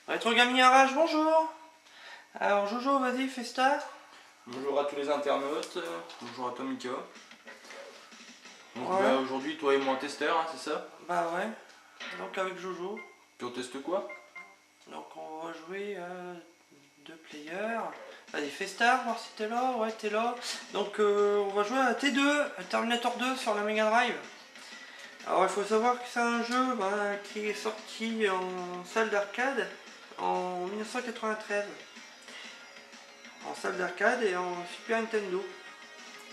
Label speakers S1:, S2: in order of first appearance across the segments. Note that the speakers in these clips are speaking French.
S1: Rétro Gaming Arrache, bonjour. Alors Jojo, vas-y, fais star.
S2: Bonjour à tous les internautes, bonjour à toi Mika. Donc
S1: Ouais.
S2: aujourd'hui toi et moi testeur, hein, c'est ça?
S1: Bah ouais, donc avec Jojo.
S2: Puis on teste quoi?
S1: Donc on va jouer deux players. Vas-y, fais star, voir si t'es là. Ouais, t'es là. Donc on va jouer à T2, à Terminator 2 sur la Mega Drive. Alors il faut savoir que c'est un jeu qui est sorti en salle d'arcade en 1993. En salle d'arcade et en Super Nintendo.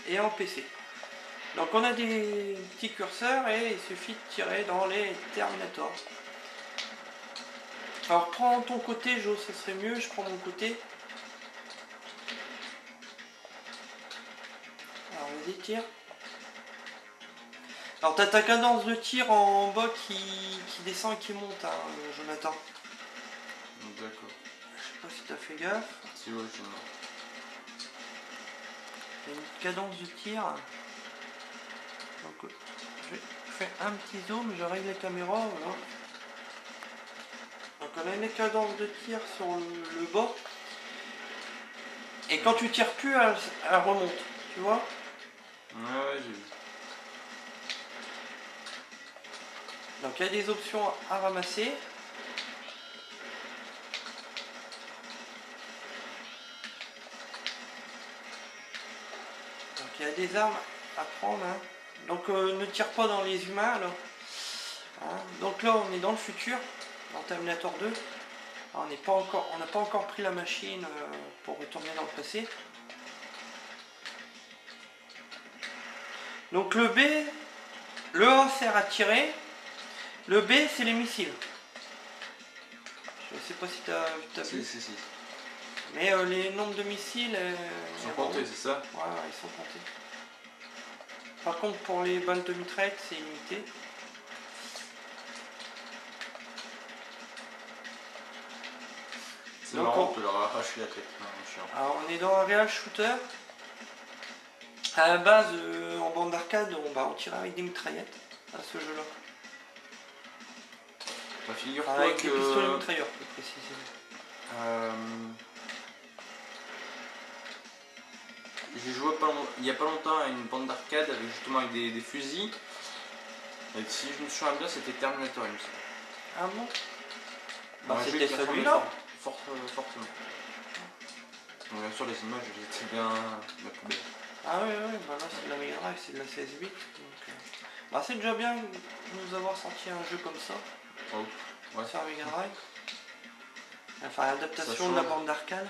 S1: Et en PC. Donc on a des petits curseurs et il suffit de tirer dans les Terminators. Alors prends ton côté Jo, ça serait mieux, je prends mon côté. Alors vas-y, tire. Alors t'as ta cadence de tir en bas qui descend et qui monte, hein, Jonathan.
S2: D'accord.
S1: Je sais pas si t'as fait gaffe.
S2: Si ouais, je suis là.
S1: Il y a une cadence de tir. Donc je fais un petit zoom, je règle la caméra, voilà. Donc on a une cadence de tir sur le bas. Et quand tu tires plus, elle remonte, tu vois.
S2: Ouais, j'ai vu.
S1: Donc il y a des options à ramasser. Donc il y a des armes à prendre. Hein. Donc ne tire pas dans les humains là. Hein. Donc là on est dans le futur, dans Terminator 2. Alors, on n'a pas encore pris la machine pour retourner dans le passé. Donc le B, le A sert à tirer. Le B c'est les missiles. Je sais pas si tu as vu.
S2: Si.
S1: Mais les nombres de missiles...
S2: Ils sont comptés, c'est ça?
S1: Ouais, ils sont comptés. Par contre, pour les balles de mitraillette, c'est limité.
S2: C'est marrant, on peut leur arracher la tête.
S1: Alors, on est dans un real shooter. À la base, en bande d'arcade, on tirait avec des mitraillettes à ce jeu-là.
S2: Bah, figure-toi
S1: avec
S2: que...
S1: des pistolets mitrailleurs, plus précisément.
S2: J'ai joué il n'y a pas longtemps à une bande d'arcade avec justement avec des fusils. Et si je me souviens bien, c'était Terminator, il me semble.
S1: Ah bon?
S2: Bah,
S1: c'était celui-là.
S2: Fortement. Donc, bien sûr, les images elles étaient bien la poubelle.
S1: Ah oui, bah là c'est de la Mega Drive, c'est de la 16 bits. Bah, c'est déjà bien de nous avoir sorti un jeu comme ça.
S2: Oh, ouais.
S1: Sur la Mega Drive. Enfin, l'adaptation de la bande d'arcade.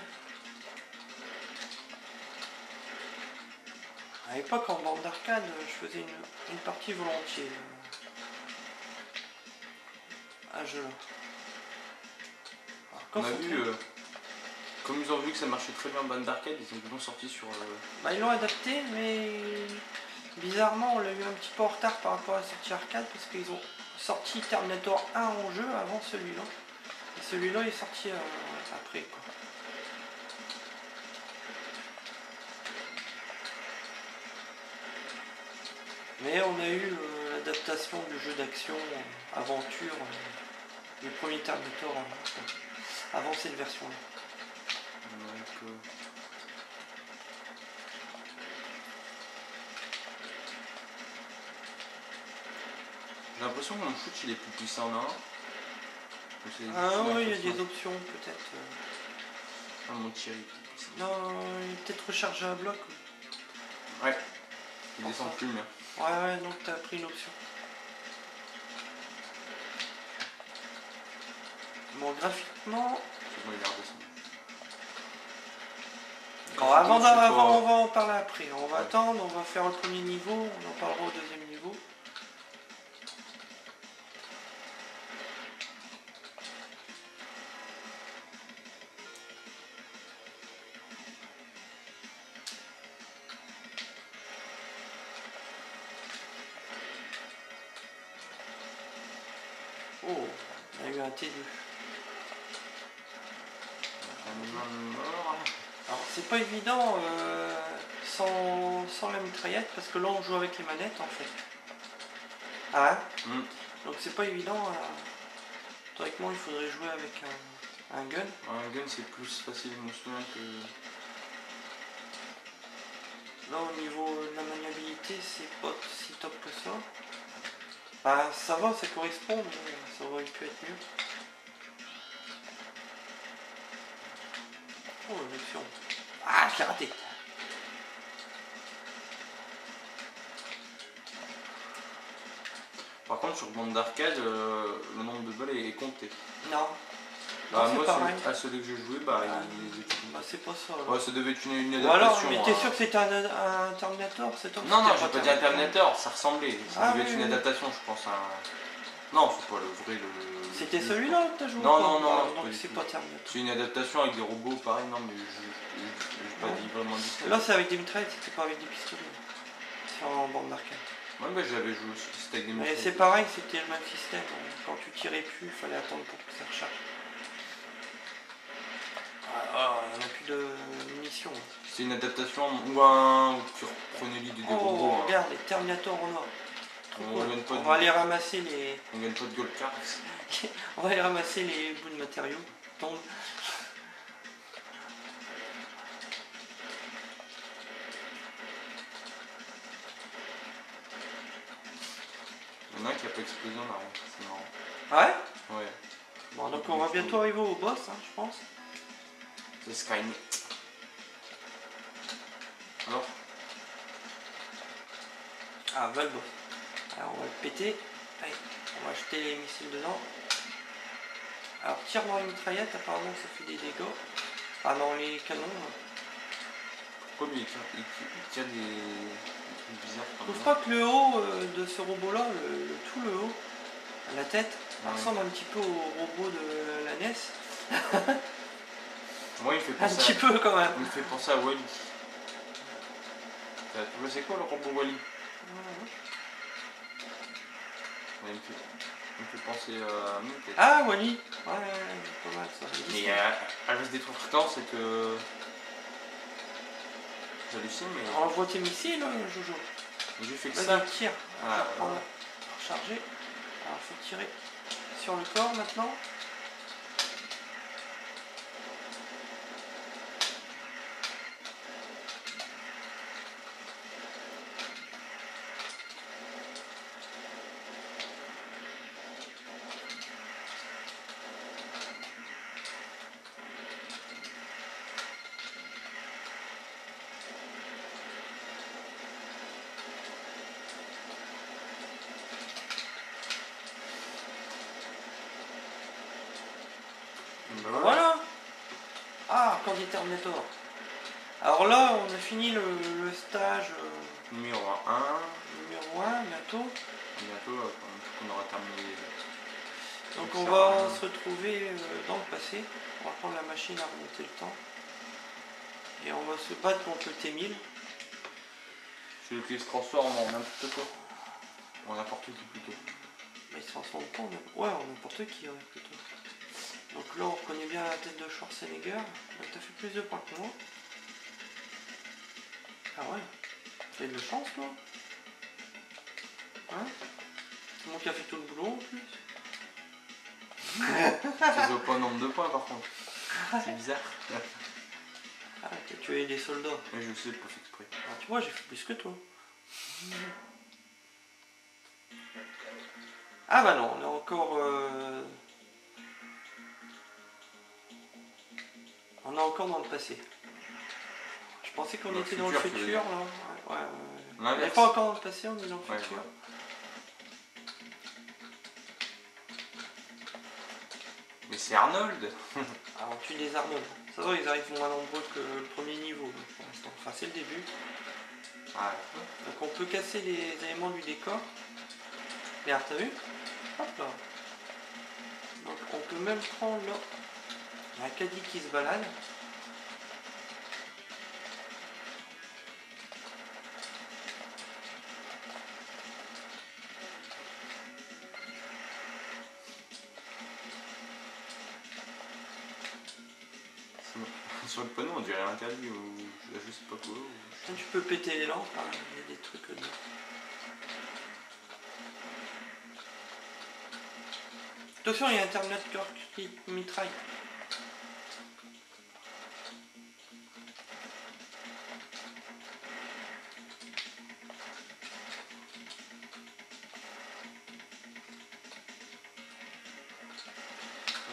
S1: À l'époque, en bande d'arcade, je faisais une partie volontiers à ce jeu-là.
S2: On a vu, comme ils ont vu que ça marchait très bien en bande d'arcade, ils l'ont sorti sur...
S1: Bah, ils l'ont adapté, mais bizarrement, on l'a eu un petit peu en retard par rapport à la sortie arcade, parce qu'ils ont sorti Terminator 1 en jeu avant celui-là. Et celui-là est sorti après, quoi. Mais on a eu l'adaptation du jeu d'action aventure du premier Terminator avant cette version-là.
S2: J'ai l'impression que mon shoot il est plus puissant, non?
S1: Ah oui, il y a des options peut-être.
S2: Ah, mon tir il est plus puissant.
S1: Non, il est peut-être rechargé à bloc.
S2: Ouais, il descend plus mais...
S1: Ouais, donc t'as pris une option. Bon, graphiquement...
S2: C'est bon, il est redescendu.
S1: Avant, on va en parler après. On va attendre, on va faire le premier niveau, on en parlera au deuxième niveau. Oh, il y a eu un T2. Alors c'est pas évident sans la mitraillette parce que là on joue avec les manettes en fait. Ah ouais. Donc c'est pas évident. Théoriquement il faudrait jouer avec Un gun.
S2: Un gun c'est plus facile, je me souviens que...
S1: Là au niveau de la maniabilité c'est pas si top que ça. Bah ça va, ça correspond, mais ça aurait pu être mieux. Oh l'élection. Ah je l'ai raté.
S2: Par contre sur bande d'arcade, le nombre de balles est compté.
S1: Non.
S2: Bah,
S1: Non,
S2: moi
S1: pareil.
S2: à celui que j'ai joué, bah,
S1: Ah,
S2: il était compté.
S1: bah c'est pas ça.
S2: Ouais, ça devait être une
S1: Ou alors,
S2: adaptation.
S1: mais t'es sûr que c'était un Terminator, c'est toi?
S2: Non, j'ai pas dit un Terminator, ça ressemblait. Ça
S1: Ah,
S2: devait
S1: oui,
S2: être une
S1: oui.
S2: adaptation, je pense. Non, c'est pas le vrai.
S1: C'était
S2: le-
S1: celui-là que t'as joué?
S2: Non,
S1: ou pas?
S2: non, non,
S1: Ah,
S2: non, pas
S1: donc
S2: du
S1: c'est
S2: tout.
S1: pas Terminator.
S2: C'est une adaptation avec des robots, pareil, non, mais j'ai pas
S1: Non.
S2: dit vraiment dit ça.
S1: Là c'est avec des mitraillettes, c'était pas avec des pistolets. C'est en bande d'arcade.
S2: Ouais, mais j'avais joué aussi, c'était avec des
S1: Mais
S2: mitraillettes.
S1: c'est pareil, c'était le même système. Quand tu tirais plus, il fallait attendre pour que ça recharge. Ah, il n'y en a plus de munitions.
S2: C'est une adaptation où tu reprenais l'idée des
S1: Oh,
S2: robots. Hein.
S1: regarde, les Terminator en or. Trop
S2: On
S1: cool.
S2: gagne pas
S1: On
S2: de-
S1: va aller ramasser les...
S2: On gagne pas de gold cards.
S1: On va aller ramasser les bouts de matériaux. Tombe.
S2: Il y en a un qui a pas explosé en arrière, c'est marrant.
S1: Ah ouais?
S2: Ouais,
S1: Bon, donc on va bientôt arriver au boss, hein, je pense.
S2: c'est Skynet. Alors,
S1: Ah, va le boss. Alors on va le péter. Allez, on va jeter les missiles dedans. Alors tire dans les mitraillettes, apparemment ça fait des dégâts. Ah dans les canons.
S2: pourquoi lui il tire des trucs bizarres
S1: Je
S2: comme
S1: trouve
S2: ça?
S1: pas que le haut de ce robot là, tout le haut, la tête, ça
S2: Ouais.
S1: ressemble un petit peu au robot de la NES.
S2: Moi il me fait
S1: Un
S2: penser
S1: petit peu quand même.
S2: Il me fait penser à Wally. Tu vois c'est quoi le robot Wally? Ouais, il me fait penser à Minecraft.
S1: Ah Wally. Ouais, pas mal ça.
S2: Mais elle risque d'être fréquent, c'est que... J'hallucine, mais
S1: Envoie tes missiles, Jojo.
S2: j'ai fait que ça.
S1: Vas-y, tire.
S2: Ah,
S1: Je vais reprendre. Recharger. Alors faut tirer sur le corps maintenant.
S2: Bah
S1: Voilà. Ah, quand il Terminator. Alors là, on a fini le stage
S2: Numéro 1.
S1: numéro 1 bientôt.
S2: Bientôt, quand on aura terminé.
S1: Donc on va se retrouver dans le passé. On va prendre la machine à remonter le temps. Et on va se battre contre le T-1000.
S2: Celui qui se transforme en n'importe quoi. En n'importe qui plutôt.
S1: Mais il se transforme pas en... Ouais, en n'importe qui, ouais, plutôt. Donc là, on reconnaît bien la tête de Schwarzenegger. Donc t'as fait plus de points que moi. Ah ouais. T'as de chance, toi. Hein? C'est moi qui a fait tout le boulot, en plus.
S2: Tu vois pas le nombre de points par contre. C'est bizarre.
S1: Ah, t'as tué des soldats.
S2: Mais je sais, pas fait exprès.
S1: Ah, tu vois, j'ai fait plus que toi. Ah bah non, on est encore... On est encore dans le passé. Je pensais qu'on
S2: Dans le
S1: était dans le
S2: futur, tu veux
S1: futur,
S2: dire.
S1: là. Ouais. On n'est
S2: L'inverse.
S1: pas encore dans le passé, on est dans le
S2: Ouais,
S1: futur.
S2: ouais. Mais c'est Arnold.
S1: Alors on tue des Arnold. Ça va, ils arrivent moins nombreux que le premier niveau pour l'instant. Enfin, c'est le début.
S2: Ah,
S1: Donc on peut casser les éléments du décor. Regarde, t'as vu? Hop là. Donc on peut même prendre là. Il y a un caddie qui se balade.
S2: sur le panneau on dirait interdit ou je sais pas quoi.
S1: Là, tu peux péter les lampes, hein. Il y a des trucs dedans. Attention, il y a un Terminator qui mitraille.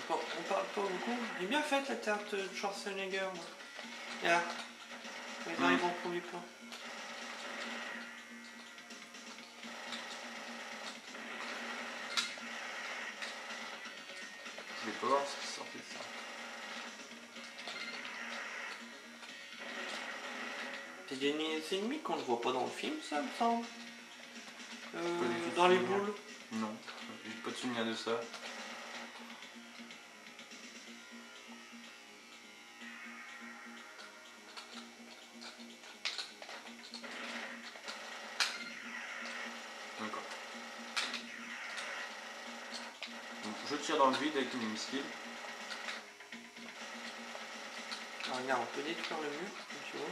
S1: on parle pas beaucoup. J'ai bien fait la tarte de Schwarzenegger. Moi. Là, ils arrivent en premier plan.
S2: Je vais pas voir ce qui sortait de ça.
S1: C'est des ennemis qu'on ne voit pas dans le film, ça me semble.
S2: Pas du tout
S1: Dans les
S2: souvenir.
S1: boules.
S2: Non, j'ai pas de souvenir de ça. D'accord. Donc je tire dans le vide avec mes missiles.
S1: Ah, regarde, on peut détruire le mur, comme tu vois.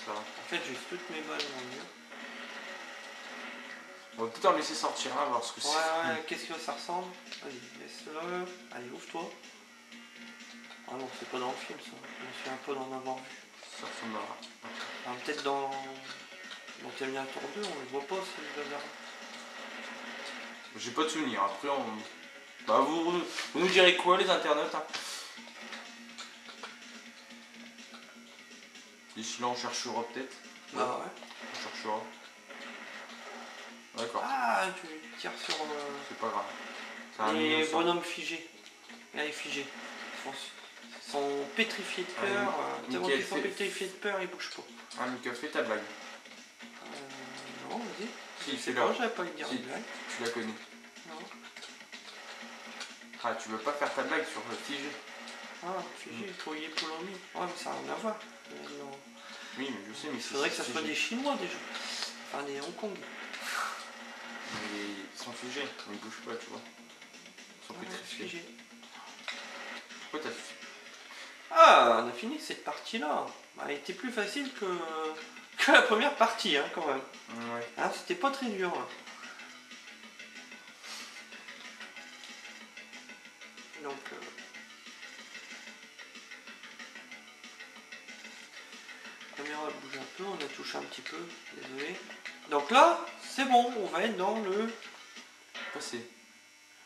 S2: Ça.
S1: En fait, j'ai toutes mes balles dans le mur.
S2: On va peut-être en laisser sortir un, voir ce que c'est.
S1: Ouais, qu'est-ce que ça ressemble? Vas-y, laisse-le. Allez, ouvre-toi. Ah non, c'est pas dans le film, ça. Je me suis un peu d'en avoir vu.
S2: Ça ressemble à...
S1: Enfin, peut-être dans Terminator 2, on le voit pas, c'est bizarre.
S2: J'ai pas de souvenir. Après, on... Bah, vous nous direz quoi, les internautes, hein. D'ici là, on cherchera peut-être.
S1: Bah ouais.
S2: On cherchera. D'accord.
S1: Ah, tu tires sur
S2: C'est pas grave. C'est un
S1: les
S2: innocent.
S1: bonhommes figés. Là, les figés. Ils sont pétrifiés de peur. Tellement qu'ils sont pétrifiés de peur, ils bougent pas.
S2: Ah, Mika, fais ta blague.
S1: Non, vas-y.
S2: Si,
S1: C'est
S2: c'est
S1: pas,
S2: là.
S1: j'avais pas eu de dire
S2: Si.
S1: une blague.
S2: Tu la connais.
S1: Non.
S2: Ah, tu veux pas faire ta blague sur le figé?
S1: Ah, figé, Toye Polomi. Ouais, mais ça n'a rien à voir. Non.
S2: Oui, mais je sais, mais
S1: Il faudrait que ça soit
S2: figé.
S1: des Chinois déjà. Enfin, des Hong Kong.
S2: Mais ils sont figés, ils bougent pas, tu vois. Ils sont
S1: Ouais,
S2: pétrifiés.
S1: figé.
S2: Pourquoi t'as fait?
S1: Ah, on a fini cette partie-là. Elle était plus facile que la première partie, hein, quand même.
S2: Ouais.
S1: Hein, c'était pas très dur. Hein. Donc, la caméra bouge un peu, on a touché un petit peu, désolé. Donc là, c'est bon, on va être dans le
S2: Passé.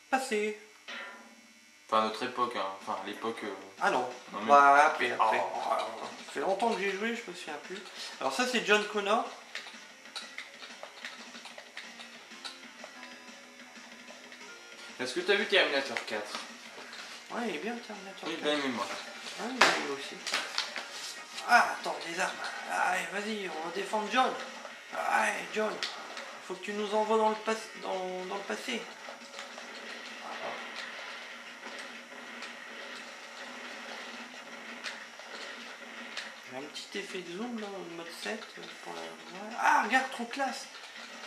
S1: passé.
S2: Enfin, notre époque, hein. Enfin, l'époque...
S1: Ah non,
S2: Non, mais-
S1: bah après.
S2: Oh.
S1: Ça fait longtemps que j'ai joué, je me souviens plus. Alors ça c'est John Connor.
S2: Est-ce que t'as vu Terminator 4?
S1: Ouais, il est bien le Terminator.
S2: Oui, bien aimé, moi.
S1: Ouais, il est bien aussi. Ah, attends, des armes. Allez, vas-y, on va défendre John. Allez, John. Faut que tu nous envoies dans le, dans le passé. J'ai un petit effet de zoom là, en mode 7 pour la... Ah, regarde, trop classe.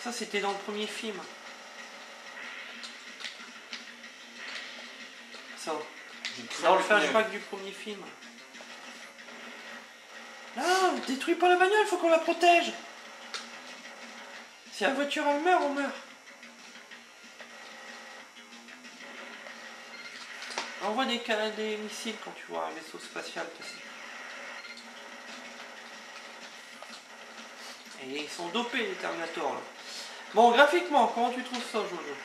S1: Ça, c'était dans le premier film. Ça. Dans le flashback du premier film. Non, détruis pas la bagnole, il faut qu'on la protège. Si la voiture elle meurt, on meurt. Envoie des missiles quand tu vois un vaisseau spatial passer. Et ils sont dopés les Terminators là. Bon, graphiquement, comment tu trouves ça, Jojo?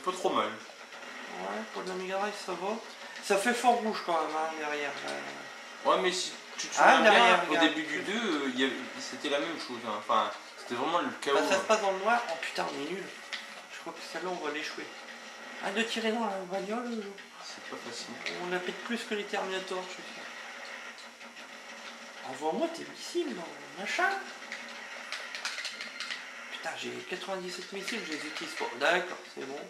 S2: Pas trop mal.
S1: Ouais, pour de la Mega Drive ça va. Ça fait fort rouge quand même, hein, derrière.
S2: Ouais, mais si tu te
S1: Ah,
S2: souviens
S1: derrière,
S2: bien, au
S1: regarde.
S2: début du 2, c'était la même chose. Hein. Enfin, c'était vraiment le chaos.
S1: Bah, ça se passe dans le noir. Oh putain, on est nul. Je crois que celle-là, on va l'échouer. Arrête de tirer dans la bagnole, Jojo.
S2: C'est pas facile.
S1: On la pète plus que les Terminators, je suis sûr. Envoie-moi tes missiles dans le machin. Putain, j'ai 97 missiles, je les utilise pas. D'accord, c'est bon.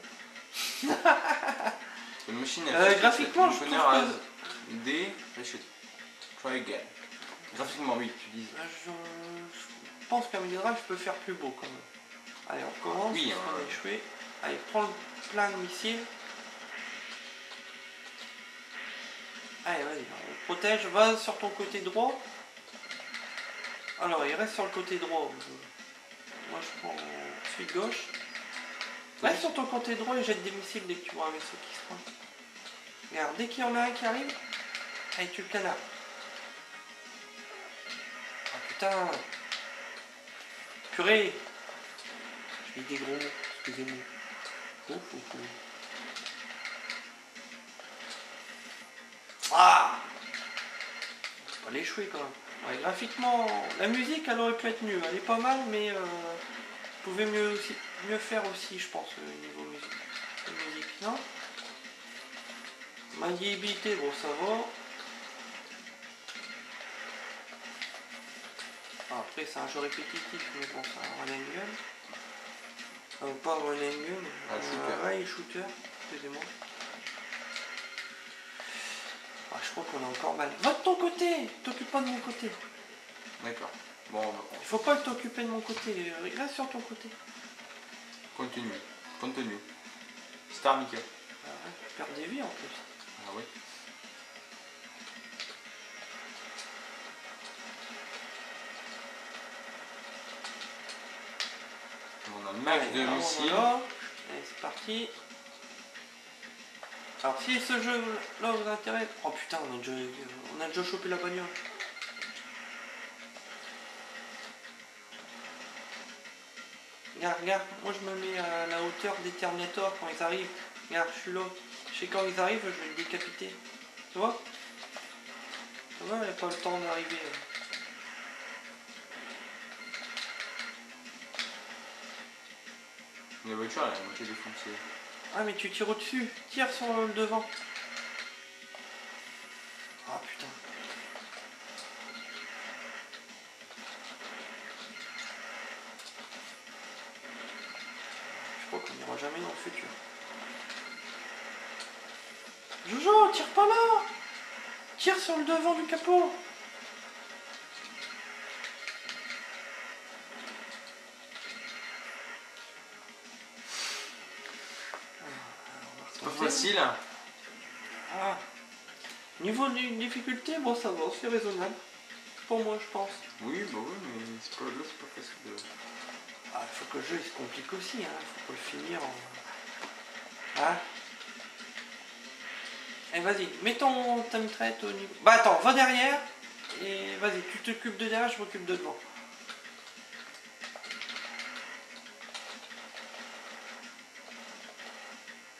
S2: La machine
S1: graphiquement, je trouve que...
S2: D, try again. Graphiquement, oui, tu dis.
S1: Je pense qu'à Mega Drive, je peux faire plus beau quand même. Allez, on recommence.
S2: Oui,
S1: on va échouer. Allez, prends le plein de missiles. Allez, vas-y, on protège. Va sur ton côté droit. Alors, il reste sur le côté droit. Moi, je prends celui de gauche. Reste sur ton côté droit et jette des missiles dès que tu vois un vaisseau qui se prend. Regarde, dès qu'il y en a un qui arrive, allez, tu le canards. Ah putain. Purée. Je dis des gros mots, excusez-moi. Ouf, ouf, ouf. Ah, faut pas l'échouer quand même. Ouais, graphiquement, la musique elle aurait pu être mieux. Elle est pas mal, mais pouvait mieux faire aussi, je pense, niveau musique, non? Maniabilité, bon ça va. Après c'est un jeu répétitif, mais bon c'est un run and gun. Pas un run and gun,
S2: shooter.
S1: Rail shooter, excusez-moi. Ah, je crois qu'on est encore mal. Va de ton côté, t'occupe pas de mon côté.
S2: D'accord. Bon,
S1: Il faut pas t'occuper de mon côté, reste sur ton côté.
S2: Continue. Star Mika.
S1: Ah ouais, tu perds des vies en plus.
S2: Ah oui. On a un max de missiles.
S1: Allez, c'est parti. Alors si ce jeu là vous intéresse. Oh putain, on a déjà chopé la bagnole. Regarde, moi je me mets à la hauteur des Terminator quand ils arrivent. Regarde, je suis là. Je sais quand ils arrivent, je vais les décapiter. Tu vois? Tu vois, il n'y a pas le temps d'arriver.
S2: La voiture, elle a moitié défoncée.
S1: Ah mais tu tires au-dessus, tire sur le devant. Ah putain. Je crois qu'on n'ira jamais dans le futur. Jojo, tire pas là! Tire sur le devant du capot!
S2: C'est pas facile.
S1: Ah. Niveau de difficulté, bon ça va, c'est raisonnable. Pour moi je pense.
S2: Oui, bah oui, mais c'est pas facile de...
S1: Ah, il faut que le jeu il se complique aussi, hein. Faut pas le finir en... Hein? Et vas-y, mets ta mitraillette au niveau... Bah attends, va derrière. Et vas-y, tu t'occupes de derrière, je m'occupe de devant.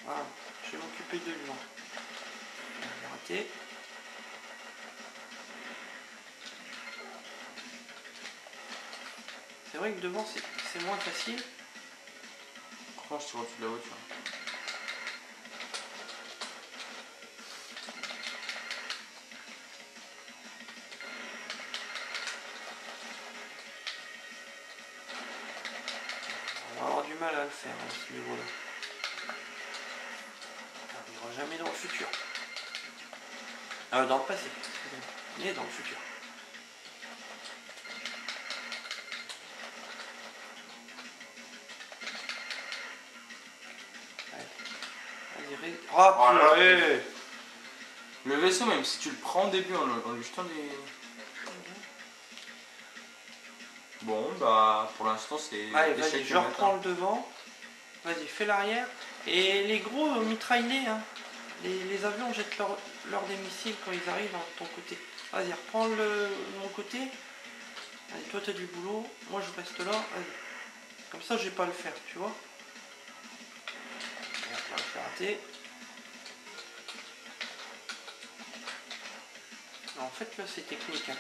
S1: Voilà, je vais m'occuper de devant. J'ai raté. C'est vrai que devant c'est moins facile.
S2: Franchement, je tire au-dessus de la voiture.
S1: On va avoir du mal à le faire à ce niveau-là. On n'ira jamais dans le futur. Dans le passé, excusez-moi. Mais dans le futur. Vas-y, oh purée!
S2: Le vaisseau, même si tu le prends au début en lui jetant des... Bon, bah pour l'instant c'est...
S1: Allez, vas-y, je reprends le devant. Vas-y, fais l'arrière. Et les gros mitraillés, hein. Les avions jettent leur des missiles quand ils arrivent de ton côté. Vas-y, reprends mon côté. Allez, toi t'as du boulot. Moi je reste là. Vas-y. Comme ça, je vais pas le faire, tu vois. Là, je vais rater. En fait, là, c'est technique. Hein.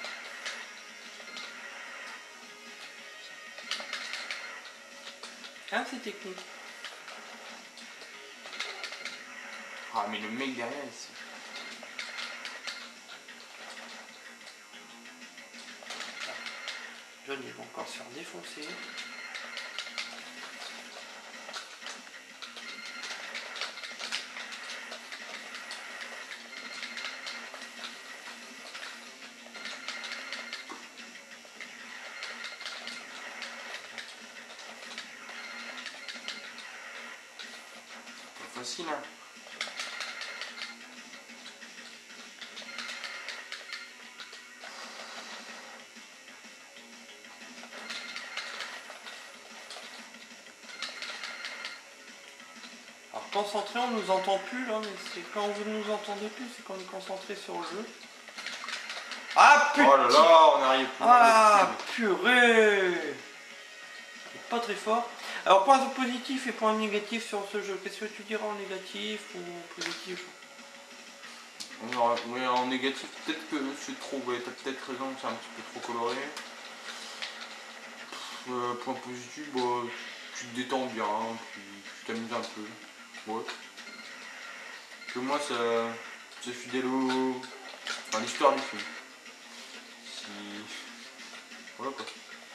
S1: Hein, c'est technique.
S2: Ah, mais le mec derrière ici.
S1: John, il va encore se faire défoncer.
S2: Pas facile, hein.
S1: Alors concentré, on nous entend plus là, mais c'est quand vous ne nous entendez plus, c'est quand on est concentré sur le jeu. Ah putain!
S2: Oh là là, on arrive plus.
S1: Ah purée! Pas très fort. Alors points positifs et points négatifs sur ce jeu. Qu'est-ce que tu diras en négatif ou positif?
S2: Alors, ouais, en négatif, peut-être que c'est trop, ouais, t'as peut-être raison, c'est un petit peu trop coloré. Point positif, bah, tu te détends bien, tu t'amuses un peu. Ouais. Que moi, c'est fidèle à l'histoire du film. Si... Voilà quoi.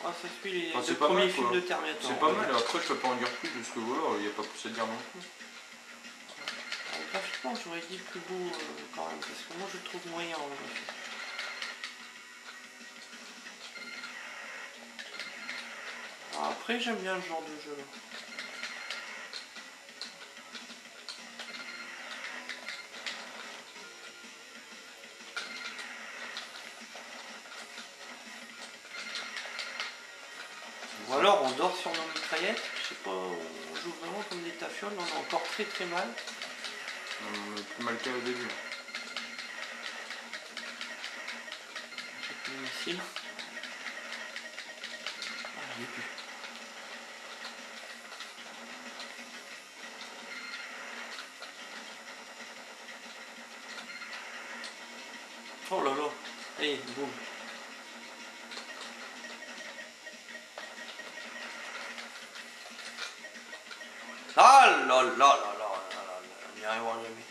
S1: Ah, ça suit les
S2: Enfin,
S1: deux
S2: c'est pas
S1: premiers
S2: mal,
S1: films
S2: quoi.
S1: de Terminator.
S2: C'est pas mal, après je peux pas en dire plus parce que voilà, il n'y a pas plus à dire non plus.
S1: Graphiquement, j'aurais dit plus beau quand même, parce que moi je le trouve moyen en graphique. Alors, après, j'aime bien ce genre de jeu là. Ou alors on dort sur nos mitraillettes, je sais pas, on joue vraiment comme des tafioles, on est encore très mal.
S2: On est plus mal qu'à au début.
S1: J'ai plus de missiles. Ah, j'en ai plus. Oh là là, allez, boum. Ah là là là là là là, on n'y arrivera jamais.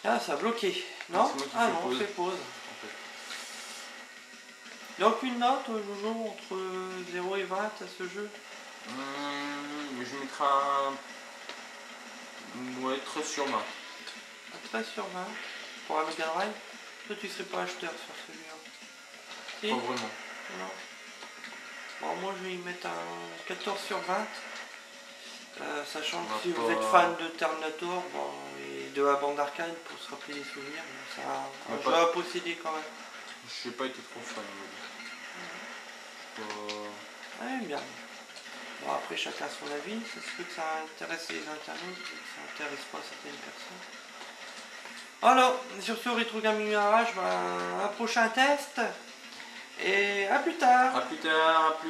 S1: Ah, ça a bloqué, non? Ah non, on fait pause.
S2: En fait.
S1: Il n'y a aucune note, Jojo, entre 0 et 20 à ce jeu?
S2: Je mettrai un... Ouais, 13 sur 20.
S1: 13 sur 20 pour un Mega Drive. Toi, tu serais pas acheteur sur celui-là? Si?
S2: Pas vraiment.
S1: Non. Bon, moi, je vais y mettre un 14 sur 20. Sachant que si vous êtes fan de Terminator bon, et de la bande arcade pour se rappeler des souvenirs, c'est un jeu à posséder quand même.
S2: Je n'ai pas été trop fan.
S1: Ouais, bien. Bon, après, chacun son avis. Ça se peut que ça intéresse les internautes et que ça intéresse pas certaines personnes. Alors, sur ce Retro Gaming Garage, un prochain test. Et à plus tard.
S2: À plus tard, à plus